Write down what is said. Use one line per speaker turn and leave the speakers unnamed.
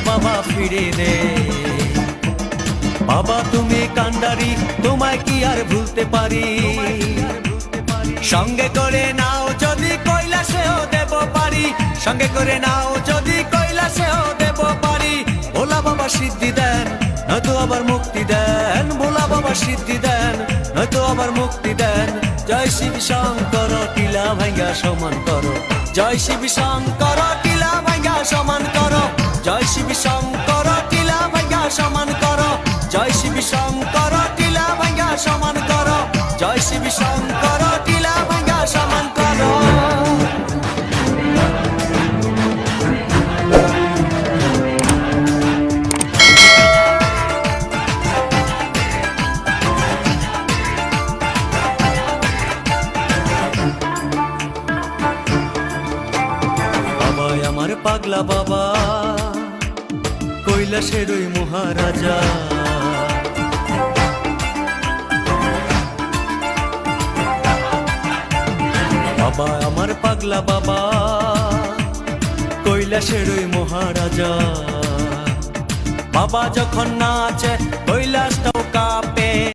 বাবা ফিরে নে। বাবা তুমি কান্ডারি, তোমায় কি আর ভুলতে পারি? সঙ্গে করে নাও যদি কৈলাসেও দেব পারি, সঙ্গে করে নাও যদি কৈলাসেও দেব পারি। ভোলা বাবা সিদ্ধি দেন, নয়তো আবার মুক্তি দেন। ভোলা বাবা সিদ্ধি দেন, নয়তো আবার মুক্তি দেন। জয় শিব শঙ্কর, টিলা ভাঙ্গা সমান করো। জয় শিব শঙ্কর, টিলা ভাঙ্গা সমান করো। জয় শিব শঙ্কর, টিলা ভাঙ্গা সমান করো। জয় শিব শঙ্কর, টিলা ভাঙ্গা সমান করো। জয় শিব শঙ্কর, টিলা ভাঙ্গা সমান করো। বাবাই আমার পাগলা বাবা, কৈলাসের ওই মহারাজা। বাবা আমার পাগলা বাবা, কৈলাসের ওই মহারাজা। বাবা যখন নাচে কৈলাসটাও কাঁপে।